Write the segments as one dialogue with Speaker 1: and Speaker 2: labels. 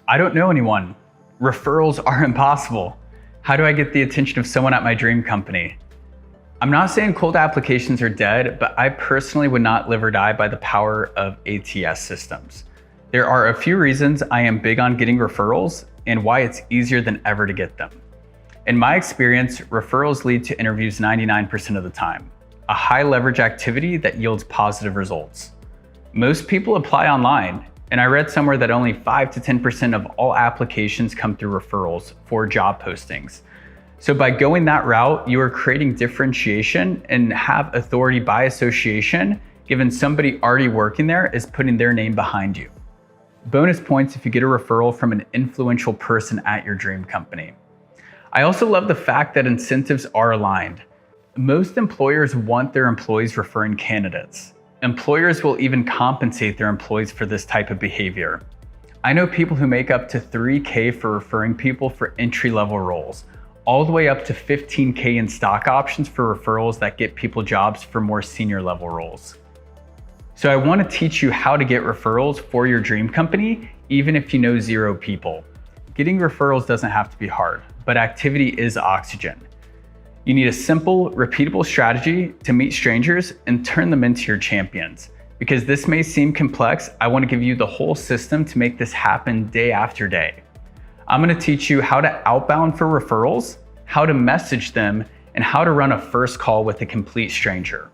Speaker 1: I don't know anyone. Referrals are impossible. How do I get the attention of someone at my dream company? I'm not saying cold applications are dead, but I personally would not live or die by the power of ATS systems. There are a few reasons I am big on getting referrals and why it's easier than ever to get them. In my experience, referrals lead to interviews 99% of the time, a high leverage activity that yields positive results. Most people apply online, and I read somewhere that only 5 to 10% of all applications come through referrals for job postings. So by going that route, you are creating differentiation and have authority by association, given somebody already working there is putting their name behind you. Bonus points if you get a referral from an influential person at your dream company. I also love the fact that incentives are aligned. Most employers want their employees referring candidates. Employers will even compensate their employees for this type of behavior. I know people who make up to $3K for referring people for entry-level roles, all the way up to $15K in stock options for referrals that get people jobs for more senior level roles. So I want to teach you how to get referrals for your dream company, even if you know 0 people. Getting referrals doesn't have to be hard, but activity is oxygen. You need a simple, repeatable strategy to meet strangers and turn them into your champions. Because this may seem complex, I want to give you the whole system to make this happen day after day. I'm going to teach you how to outbound for referrals, how to message them, and how to run a first call with a complete stranger.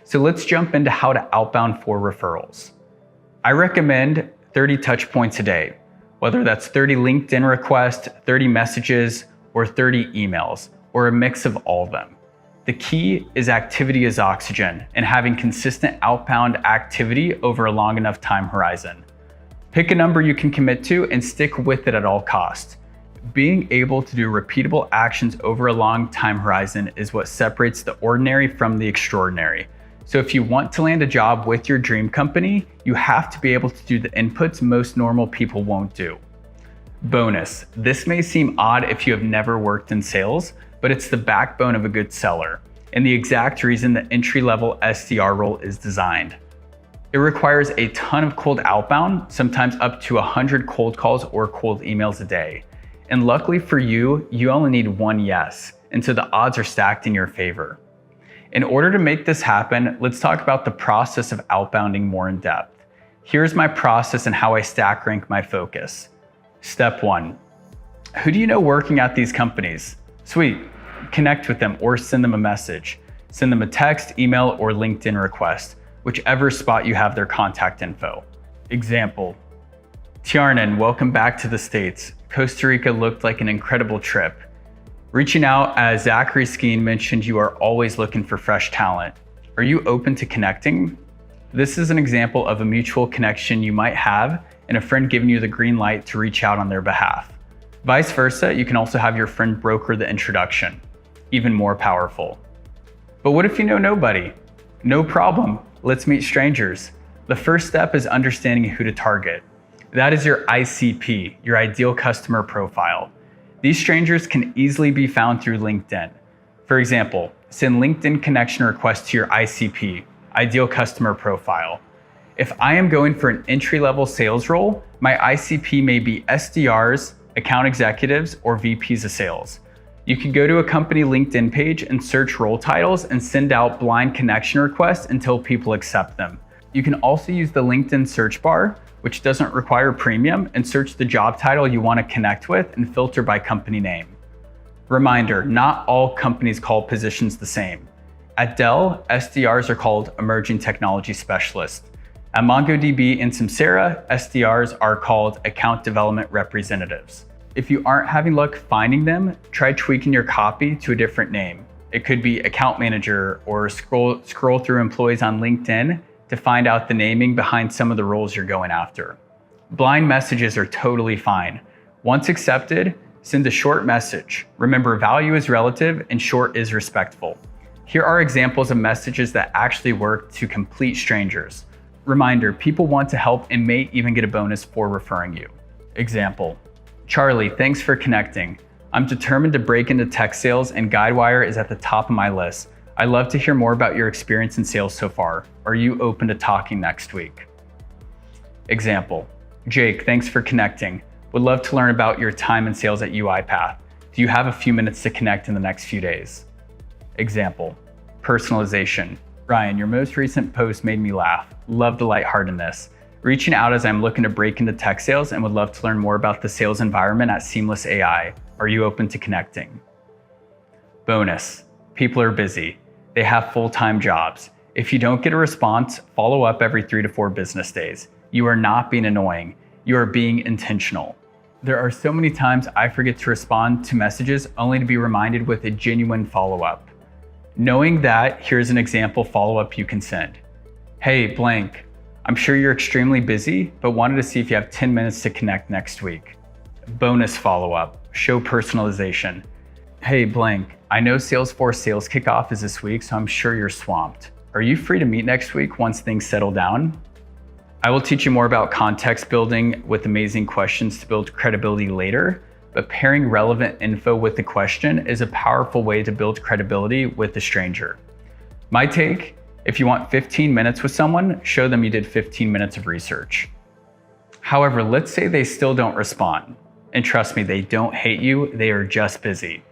Speaker 1: So let's jump into how to outbound for referrals. I recommend 30 touch points a day, whether that's 30 LinkedIn requests, 30 messages, or 30 emails, or a mix of all of them. The key is activity is oxygen and having consistent outbound activity over a long enough time horizon. Pick a number you can commit to and stick with it at all costs. Being able to do repeatable actions over a long time horizon is what separates the ordinary from the extraordinary. So if you want to land a job with your dream company, you have to be able to do the inputs most normal people won't do. Bonus, this may seem odd if you have never worked in sales, but it's the backbone of a good seller and the exact reason the entry-level SDR role is designed. It requires a ton of cold outbound, sometimes up to 100 cold calls or cold emails a day. And luckily for you, you only need one yes, and so the odds are stacked in your favor. In order to make this happen, let's talk about the process of outbounding more in depth. Here's my process and how I stack rank my focus. Step 1. Who do you know working at these companies? Sweet, connect with them or send them a message. Send them a text, email, or LinkedIn request, whichever spot you have their contact info. Example, Tiarnan, welcome back to the States. Costa Rica looked like an incredible trip. Reaching out, as Zachary Skeen mentioned, you are always looking for fresh talent. Are you open to connecting? This is an example of a mutual connection you might have and a friend giving you the green light to reach out on their behalf. Vice versa, you can also have your friend broker the introduction. Even more powerful. But what if you know nobody? No problem. Let's meet strangers. The first step is understanding who to target. That is your ICP, your ideal customer profile. These strangers can easily be found through LinkedIn. For example, send LinkedIn connection requests to your ICP, ideal customer profile. If I am going for an entry-level sales role, my ICP may be SDRs, account executives, or VPs of sales. You can go to a company LinkedIn page and search role titles and send out blind connection requests until people accept them. You can also use the LinkedIn search bar, which doesn't require premium, and search the job title you want to connect with and filter by company name. Reminder, not all companies call positions the same. At Dell, SDRs are called Emerging Technology Specialists. At MongoDB and Samsara, SDRs are called Account Development Representatives. If you aren't having luck finding them, try tweaking your copy to a different name. It could be Account Manager, or scroll through employees on LinkedIn to find out the naming behind some of the roles you're going after. Blind messages are totally fine. Once accepted, send a short message. Remember, value is relative and short is respectful. Here are examples of messages that actually work to complete strangers. Reminder, people want to help and may even get a bonus for referring you. Example, Charlie, thanks for connecting. I'm determined to break into tech sales and Guidewire is at the top of my list. I'd love to hear more about your experience in sales so far. Are you open to talking next week? Example, Jake, thanks for connecting. Would love to learn about your time in sales at UiPath. Do you have a few minutes to connect in the next few days? Example, personalization. Ryan, your most recent post made me laugh. Love the lightheartedness. Reaching out as I'm looking to break into tech sales and would love to learn more about the sales environment at Seamless AI. Are you open to connecting? Bonus, people are busy. They have full-time jobs. If you don't get a response, follow up every 3 to 4 business days. You are not being annoying. You are being intentional. There are so many times I forget to respond to messages only to be reminded with a genuine follow-up. Knowing that, here's an example follow-up you can send. Hey, blank, I'm sure you're extremely busy, but wanted to see if you have 10 minutes to connect next week. Bonus follow-up, show personalization. Hey, blank, I know Salesforce sales kickoff is this week, so I'm sure you're swamped. Are you free to meet next week once things settle down? I will teach you more about context building with amazing questions to build credibility later, but pairing relevant info with the question is a powerful way to build credibility with a stranger. My take, if you want 15 minutes with someone, show them you did 15 minutes of research. However, let's say they still don't respond. And trust me, they don't hate you, they are just busy.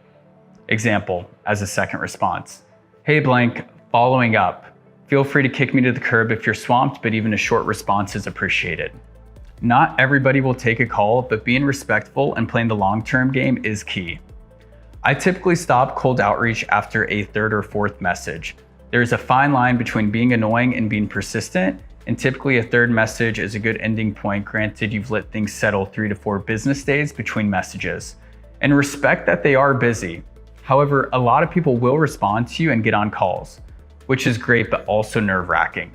Speaker 1: Example, as a second response. Hey blank, following up. Feel free to kick me to the curb if you're swamped, but even a short response is appreciated. Not everybody will take a call, but being respectful and playing the long-term game is key. I typically stop cold outreach after a 3rd or 4th message. There is a fine line between being annoying and being persistent, and typically a 3rd message is a good ending point, granted you've let things settle 3 to 4 business days between messages. And respect that they are busy. However, a lot of people will respond to you and get on calls, which is great, but also nerve-wracking.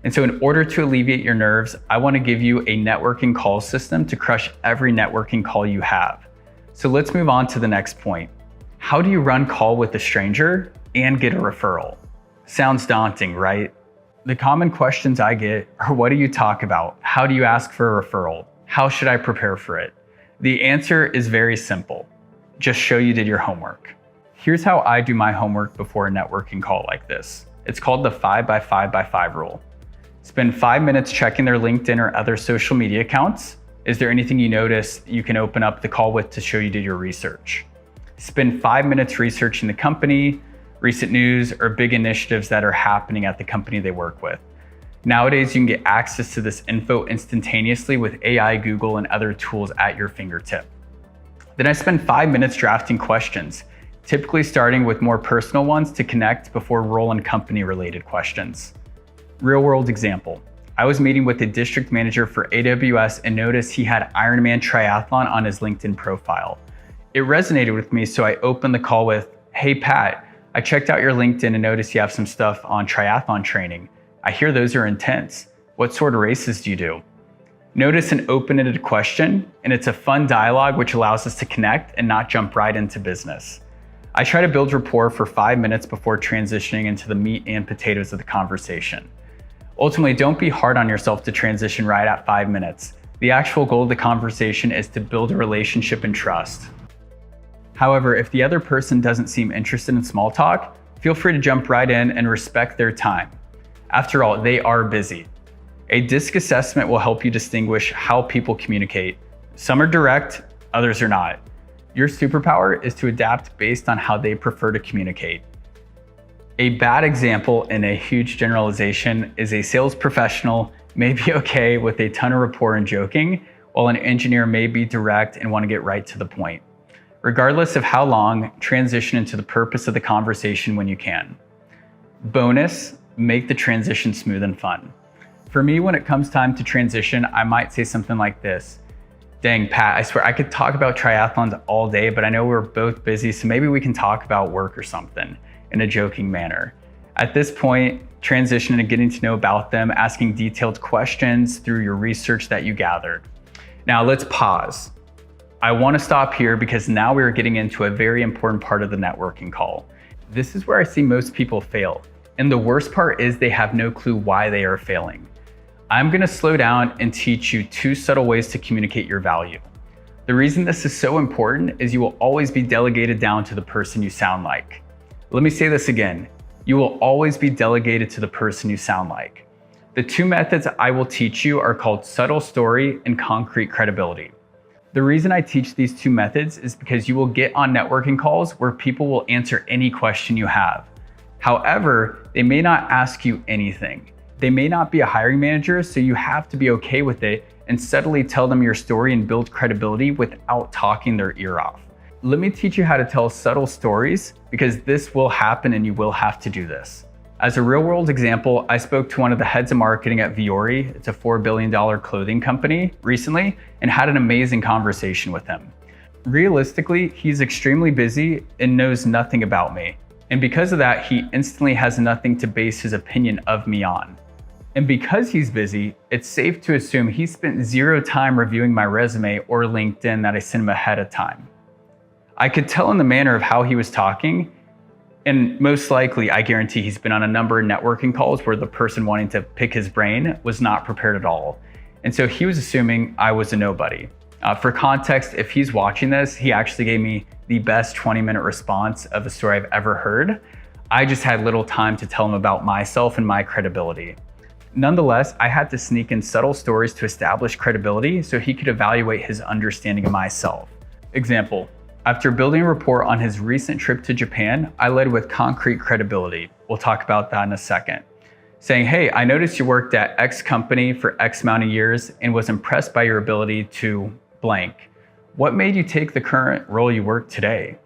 Speaker 1: And so in order to alleviate your nerves, I want to give you a networking call system to crush every networking call you have. So let's move on to the next point. How do you run call with a stranger and get a referral? Sounds daunting, right? The common questions I get are, what do you talk about? How do you ask for a referral? How should I prepare for it? The answer is very simple. Just show you did your homework. Here's how I do my homework before a networking call like this. It's called the 5x5x5 rule. Spend 5 minutes checking their LinkedIn or other social media accounts. Is there anything you notice you can open up the call with to show you did your research? Spend 5 minutes researching the company, recent news, or big initiatives that are happening at the company they work with. Nowadays, you can get access to this info instantaneously with AI, Google, and other tools at your fingertip. Then I spend 5 minutes drafting questions, typically starting with more personal ones to connect before role and company related questions. Real world example. I was meeting with a district manager for AWS and noticed he had Ironman triathlon on his LinkedIn profile. It resonated with me, so I opened the call with, hey Pat, I checked out your LinkedIn and noticed you have some stuff on triathlon training. I hear those are intense. What sort of races do you do? Notice an open-ended question, and it's a fun dialogue which allows us to connect and not jump right into business. I try to build rapport for 5 minutes before transitioning into the meat and potatoes of the conversation. Ultimately, don't be hard on yourself to transition right at 5 minutes. The actual goal of the conversation is to build a relationship and trust. However, if the other person doesn't seem interested in small talk, feel free to jump right in and respect their time. After all, they are busy. A DISC assessment will help you distinguish how people communicate. Some are direct, others are not. Your superpower is to adapt based on how they prefer to communicate. A bad example and a huge generalization is a sales professional may be okay with a ton of rapport and joking, while an engineer may be direct and want to get right to the point. Regardless of how long, transition into the purpose of the conversation when you can. Bonus, make the transition smooth and fun. For me, when it comes time to transition, I might say something like this. Dang, Pat, I swear I could talk about triathlons all day, but I know we're both busy, so maybe we can talk about work or something in a joking manner. At this point, transition into getting to know about them, asking detailed questions through your research that you gathered. Now let's pause. I want to stop here because now we are getting into a very important part of the networking call. This is where I see most people fail. And the worst part is they have no clue why they are failing. I'm going to slow down and teach you 2 subtle ways to communicate your value. The reason this is so important is you will always be delegated down to the person you sound like. Let me say this again. You will always be delegated to the person you sound like. The 2 methods I will teach you are called subtle story and concrete credibility. The reason I teach these two methods is because you will get on networking calls where people will answer any question you have. However, they may not ask you anything. They may not be a hiring manager, so you have to be okay with it and subtly tell them your story and build credibility without talking their ear off. Let me teach you how to tell subtle stories, because this will happen and you will have to do this. As a real world example, I spoke to one of the heads of marketing at Vuori, it's a $4 billion clothing company, recently, and had an amazing conversation with him. Realistically, he's extremely busy and knows nothing about me. And because of that, he instantly has nothing to base his opinion of me on. And because he's busy, it's safe to assume he spent zero time reviewing my resume or LinkedIn that I sent him ahead of time. I could tell in the manner of how he was talking, and most likely, I guarantee he's been on a number of networking calls where the person wanting to pick his brain was not prepared at all. And so he was assuming I was a nobody. For context, if he's watching this, he actually gave me the best 20-minute response of a story I've ever heard. I just had little time to tell him about myself and my credibility. Nonetheless, I had to sneak in subtle stories to establish credibility so he could evaluate his understanding of myself. Example, after building a rapport on his recent trip to Japan, I led with concrete credibility. We'll talk about that in a second. Saying, hey, I noticed you worked at X company for X amount of years and was impressed by your ability to blank. What made you take the current role you work today?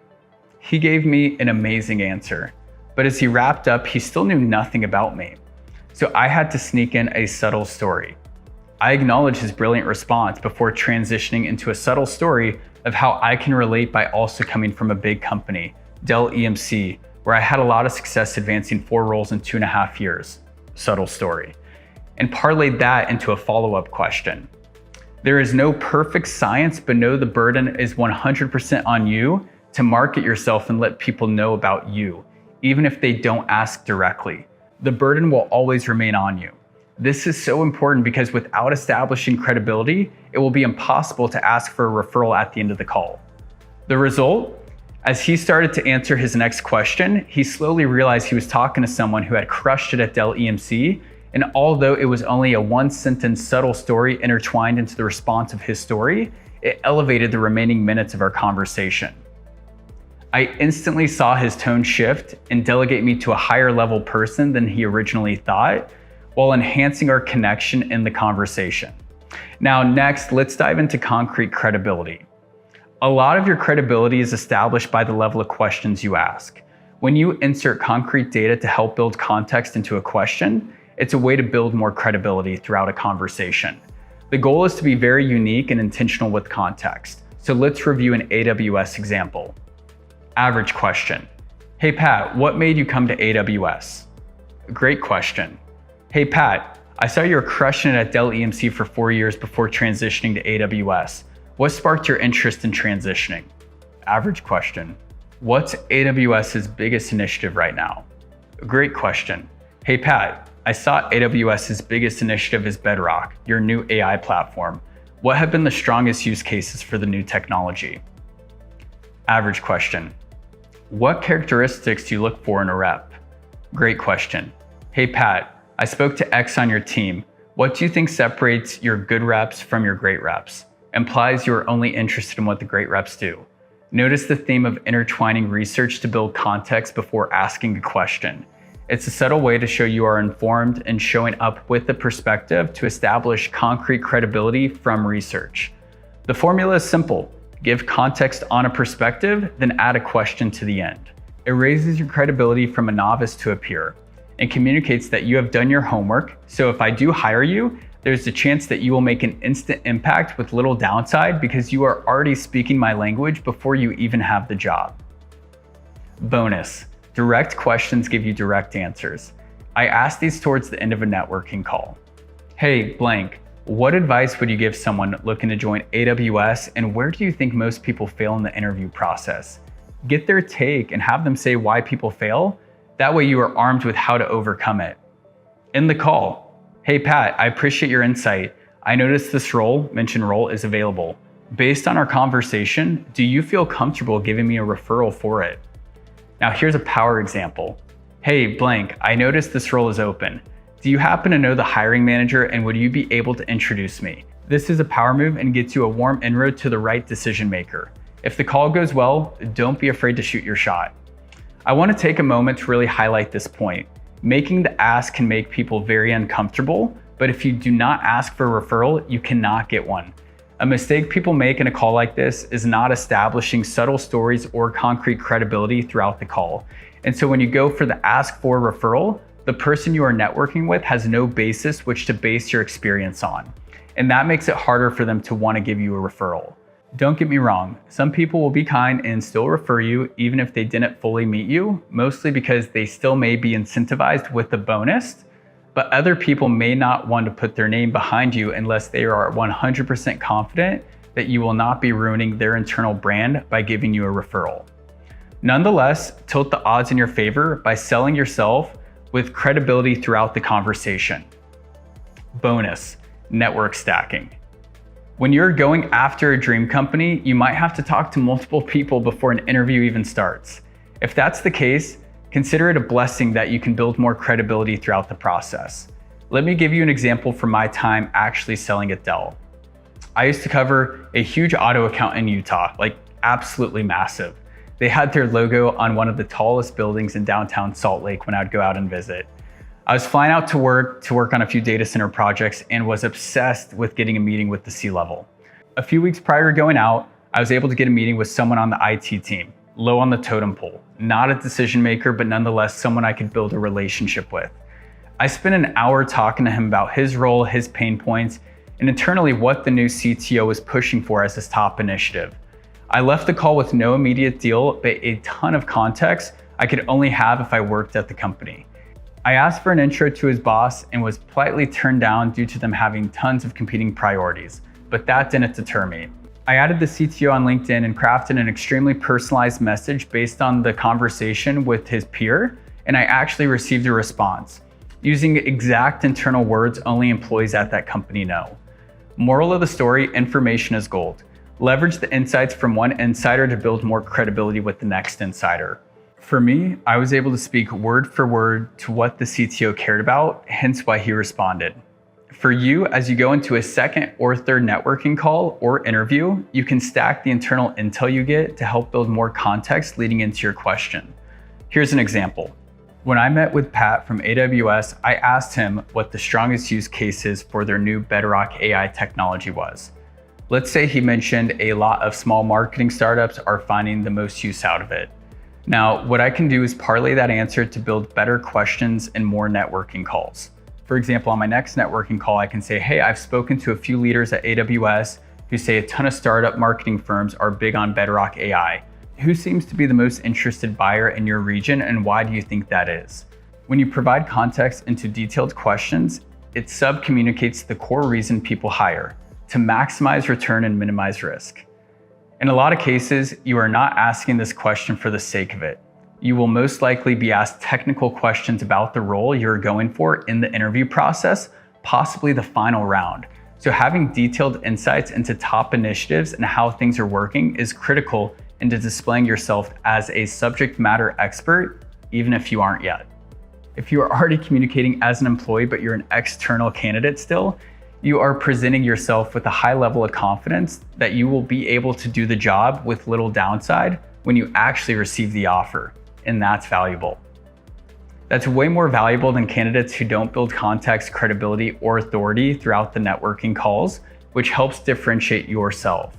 Speaker 1: He gave me an amazing answer, but as he wrapped up, he still knew nothing about me. So I had to sneak in a subtle story. I acknowledged his brilliant response before transitioning into a subtle story of how I can relate by also coming from a big company, Dell EMC, where I had a lot of success advancing 4 roles in 2.5 years. Subtle story. And parlayed that into a follow-up question. There is no perfect science, but know the burden is 100% on you to market yourself and let people know about you, even if they don't ask directly. The burden will always remain on you. This is so important because without establishing credibility, it will be impossible to ask for a referral at the end of the call. The result? As he started to answer his next question, he slowly realized he was talking to someone who had crushed it at Dell EMC, and although it was only a 1-sentence subtle story intertwined into the response of his story, it elevated the remaining minutes of our conversation. I instantly saw his tone shift and delegate me to a higher level person than he originally thought, while enhancing our connection in the conversation. Now, next, let's dive into concrete credibility. A lot of your credibility is established by the level of questions you ask. When you insert concrete data to help build context into a question, it's a way to build more credibility throughout a conversation. The goal is to be very unique and intentional with context. So let's review an AWS example. Average question. Hey Pat, what made you come to AWS? Great question. Hey Pat, I saw you were crushing it at Dell EMC for 4 years before transitioning to AWS. What sparked your interest in transitioning? Average question. What's AWS's biggest initiative right now? Great question. Hey Pat, I saw AWS's biggest initiative is Bedrock, your new AI platform. What have been the strongest use cases for the new technology? Average question. What characteristics do you look for in a rep? Great question. Hey Pat, I spoke to X on your team. What do you think separates your good reps from your great reps? Implies you are only interested in what the great reps do. Notice the theme of intertwining research to build context before asking a question. It's a subtle way to show you are informed and showing up with the perspective to establish concrete credibility from research. The formula is simple. Give context on a perspective, then add a question to the end. It raises your credibility from a novice to a peer and communicates that you have done your homework. So if I do hire you, there's a chance that you will make an instant impact with little downside because you are already speaking my language before you even have the job. Bonus, direct questions give you direct answers. I ask these towards the end of a networking call. Hey, blank. What advice would you give someone looking to join AWS, and where do you think most people fail in the interview process? Get their take and have them say why people fail. That way you are armed with how to overcome it. In the call, hey Pat, I appreciate your insight. I noticed this role, mentioned role, is available. Based on our conversation, do you feel comfortable giving me a referral for it? Now here's a power example. Hey blank, I noticed this role is open. Do you happen to know the hiring manager and would you be able to introduce me? This is a power move and gets you a warm inroad to the right decision maker. If the call goes well, don't be afraid to shoot your shot. I want to take a moment to really highlight this point. Making the ask can make people very uncomfortable, but if you do not ask for a referral, you cannot get one. A mistake people make in a call like this is not establishing subtle stories or concrete credibility throughout the call. And so when you go for the ask for referral, the person you are networking with has no basis which to base your experience on. And that makes it harder for them to want to give you a referral. Don't get me wrong, some people will be kind and still refer you even if they didn't fully meet you, mostly because they still may be incentivized with the bonus, but other people may not want to put their name behind you unless they are 100% confident that you will not be ruining their internal brand by giving you a referral. Nonetheless, tilt the odds in your favor by selling yourself with credibility throughout the conversation. Bonus, network stacking. When you're going after a dream company, you might have to talk to multiple people before an interview even starts. If that's the case, consider it a blessing that you can build more credibility throughout the process. Let me give you an example from my time actually selling at Dell. I used to cover a huge auto account in Utah, like absolutely massive. They had their logo on one of the tallest buildings in downtown Salt Lake when I'd go out and visit. I was flying out to work on a few data center projects and was obsessed with getting a meeting with the C-level. A few weeks prior to going out, I was able to get a meeting with someone on the IT team, low on the totem pole, not a decision maker, but nonetheless someone I could build a relationship with. I spent an hour talking to him about his role, his pain points, and internally what the new CTO was pushing for as his top initiative. I left the call with no immediate deal, but a ton of context I could only have if I worked at the company. I asked for an intro to his boss and was politely turned down due to them having tons of competing priorities, but that didn't deter me. I added the CTO on LinkedIn and crafted an extremely personalized message based on the conversation with his peer, and I actually received a response, using exact internal words only employees at that company know. Moral of the story, information is gold. Leverage the insights from one insider to build more credibility with the next insider. For me, I was able to speak word for word to what the CTO cared about, hence why he responded. For you, as you go into a second or third networking call or interview, you can stack the internal intel you get to help build more context leading into your question. Here's an example. When I met with Pat from AWS, I asked him what the strongest use cases for their new Bedrock AI technology was. Let's say he mentioned a lot of small marketing startups are finding the most use out of it. Now, what I can do is parlay that answer to build better questions and more networking calls. For example, on my next networking call, I can say, hey, I've spoken to a few leaders at AWS who say a ton of startup marketing firms are big on Bedrock AI. Who seems to be the most interested buyer in your region, and why do you think that is? When you provide context into detailed questions, it sub-communicates the core reason people hire, to maximize return and minimize risk. In a lot of cases, you are not asking this question for the sake of it. You will most likely be asked technical questions about the role you're going for in the interview process, possibly the final round. So having detailed insights into top initiatives and how things are working is critical into displaying yourself as a subject matter expert, even if you aren't yet. If you are already communicating as an employee, but you're an external candidate still, you are presenting yourself with a high level of confidence that you will be able to do the job with little downside when you actually receive the offer, and that's valuable. That's way more valuable than candidates who don't build context, credibility, or authority throughout the networking calls, which helps differentiate yourself.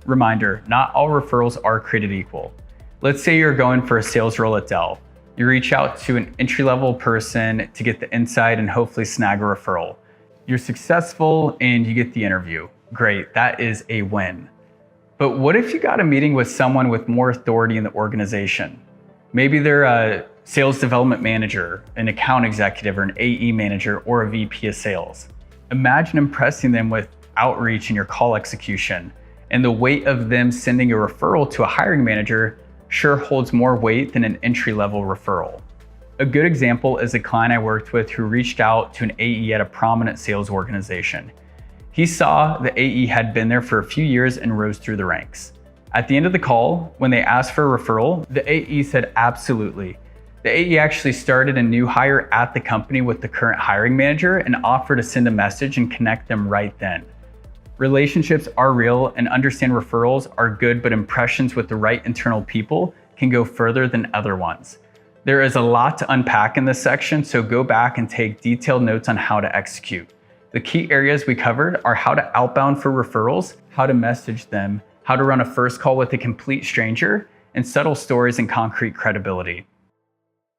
Speaker 1: Reminder, not all referrals are created equal. Let's say you're going for a sales role at Dell. You reach out to an entry-level person to get the insight and hopefully snag a referral. You're successful and you get the interview. Great, that is a win. But what if you got a meeting with someone with more authority in the organization? Maybe they're a sales development manager, an account executive, or an AE manager, or a VP of sales. Imagine impressing them with outreach in your call execution, and the weight of them sending a referral to a hiring manager sure holds more weight than an entry-level referral. A good example is a client I worked with who reached out to an AE at a prominent sales organization. He saw the AE had been there for a few years and rose through the ranks. At the end of the call, when they asked for a referral, the AE said absolutely. The AE actually started a new hire at the company with the current hiring manager and offered to send a message and connect them right then. Relationships are real, and understand referrals are good, but impressions with the right internal people can go further than other ones. There is a lot to unpack in this section, so go back and take detailed notes on how to execute. The key areas we covered are how to outbound for referrals, how to message them, how to run a first call with a complete stranger, and subtle stories and concrete credibility.